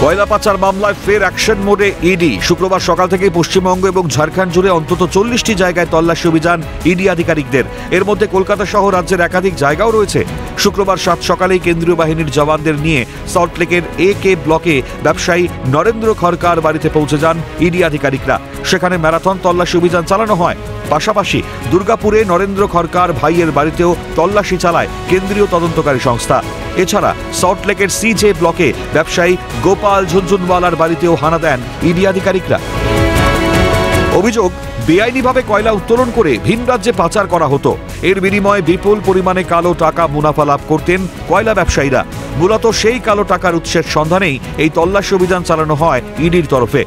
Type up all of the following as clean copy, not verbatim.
কয়লা পাচার মামলায় ফের অ্যাকশন মোডে ইডি। শুক্রবার সকাল থেকে পশ্চিমবঙ্গ এবং ঝাড়খণ্ড জুড়ে অন্তত 40টি জায়গায় তল্লাশি অভিযান ইডি আধিকারিকদের। এর মধ্যে কলকাতা সহ রাজ্যের একাধিক জায়গাও রয়েছে। শুক্রবার 7 সকালেই কেন্দ্রীয় বাহিনীর জওয়ানদের নিয়ে সল্টলেকের AK ব্লকে ব্যবসায়ী নরেন্দ্র খড়কার বাড়িতে পৌঁছে যান ইডি আধিকারিকরা। সেখানে ম্যারাথন তল্লাশি অভিযান চালানো হয়। পাশাপাশি দুর্গাপুরে নরেন্দ্র খড়কার ভাইয়ের বাড়িতেও তল্লাশি চালায় কেন্দ্রীয় তদন্তকারী সংস্থা। এছাড়া সল্টলেকের CJ ব্লকে ব্যবসায়ী গোপাল ঝুনঝুনওয়ালার বাড়িতেও হানা দেন ইডি আধিকারিকরা। অভিযোগ, বেআইনিভাবে কয়লা উত্তোলন করে ভিন রাজ্যে পাচার করা হতো। এর বিনিময়ে বিপুল পরিমাণে কালো টাকা মুনাফা লাভ করতেন কয়লা ব্যবসায়ীরা। মূলত সেই কালো টাকার উৎসের সন্ধানেই এই তল্লাশি অভিযান চালানো হয় ইডির তরফে।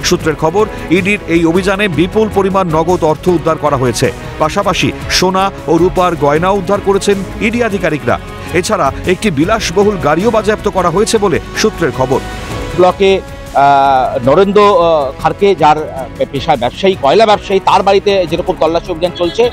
সূত্রের খবর, ইডির এই অভিযানে বিপুল পরিমাণ নগদ অর্থ উদ্ধার করা হয়েছে। পাশাপাশি সোনা ও রূপার গয়না উদ্ধার করেছেন ইডি আধিকারিকরা। এছাড়া একটি বিলাসবহুল গাড়িও বাজেয়াপ্ত করা হয়েছে বলে সূত্রের খবর। ব্লকে নরেন্দ্র খাড়কে, যার পেশায় ব্যবসায়ী, কয়লা ব্যবসায়ী, তার বাড়িতে যেরকম তল্লাশি অভিযান চলছে,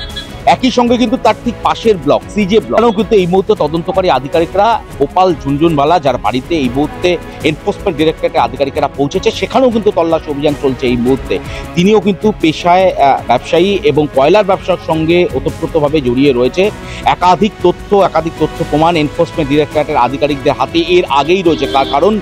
একই সঙ্গে কিন্তু তার ঠিক পাশের ব্লক CJ ব্লকেও কিন্তু এই মুহূর্তে তদন্তকারী আধিকারিকরা গোপাল ঝুনঝুনওয়ালা, যার বাড়িতে এই মুহূর্তে এনফোর্সমেন্ট ডিরেক্টরেটের আধিকারিকরা পৌঁছেছে, সেখানেও কিন্তু তল্লাশি অভিযান চলছে এই মুহূর্তে। তিনিও কিন্তু পেশায় ব্যবসায়ী এবং কয়লার ব্যবসার সঙ্গে ওতপ্রোতভাবে জড়িয়ে রয়েছে। একাধিক তথ্য প্রমাণ এনফোর্সমেন্ট ডিরেক্টরেটের আধিকারিকদের হাতে এর আগেই রয়েছে। কারণ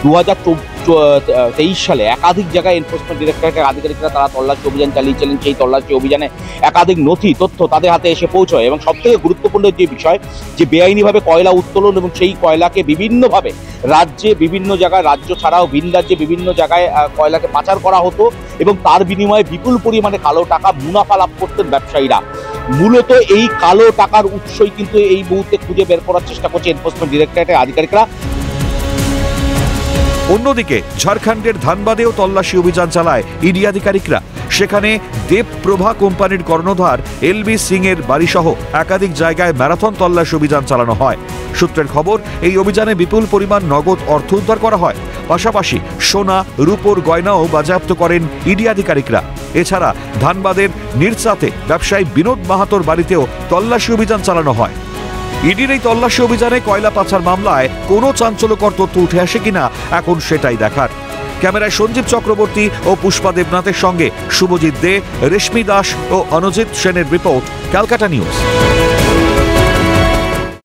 2023 সালে একাধিক জায়গায় এনফোর্সমেন্ট ডিরেক্টরেটের আধিকারিকরা তারা তল্লাশি অভিযান চালিয়েছিলেন। সেই তল্লাশি অভিযানে একাধিক তথ্য তাদের হাতে এসে পৌঁছয়। এবং সবথেকে গুরুত্বপূর্ণ যে বিষয়, যে বেআইনিভাবে কয়লা উত্তোলন এবং সেই কয়লাকে বিভিন্নভাবে রাজ্যে, বিভিন্ন জায়গায়, রাজ্য ছাড়াও ভিন রাজ্যে বিভিন্ন জায়গায় কয়লাকে পাচার করা হতো এবং তার বিনিময়ে বিপুল পরিমাণে কালো টাকা মুনাফা লাভ করতেন ব্যবসায়ীরা। মূলত এই কালো টাকার উৎসই কিন্তু এই মুহূর্তে খুঁজে বের করার চেষ্টা করছে এনফোর্সমেন্ট ডিরেক্টরেটের আধিকারিকরা। অন্যদিকে ঝাড়খণ্ডের ধানবাদেও তল্লাশি অভিযান চালায় ইডি আধিকারিকরা। সেখানে দেবপ্রভা কোম্পানির কর্ণধার LB সিং এর বাড়িসহ একাধিক জায়গায় ম্যারাথন তল্লাশি অভিযান চালানো হয়। সূত্রের খবর, এই অভিযানে বিপুল পরিমাণ নগদ অর্থ উদ্ধার করা হয়। পাশাপাশি সোনা, রূপোর গয়নাও বাজেয়াপ্ত করেন ইডি আধিকারিকরা। এছাড়া ধানবাদের নির্সাতে ব্যবসায়ী বিনোদ মাহাতোর বাড়িতেও তল্লাশি অভিযান চালানো হয়। ইডির এই তল্লাশি অভিযানে কয়লা পাচার মামলায় কোনো চাঞ্চল্যকর তথ্য উঠে আসে কিনা এখন সেটাই দেখার। ক্যামেরায় সঞ্জীব চক্রবর্তী ও পুষ্পা দেবনাথের সঙ্গে শুভজিৎ দে, রেশমি দাস ও অনুজিৎ সেনের রিপোর্ট, ক্যালকাটা নিউজ।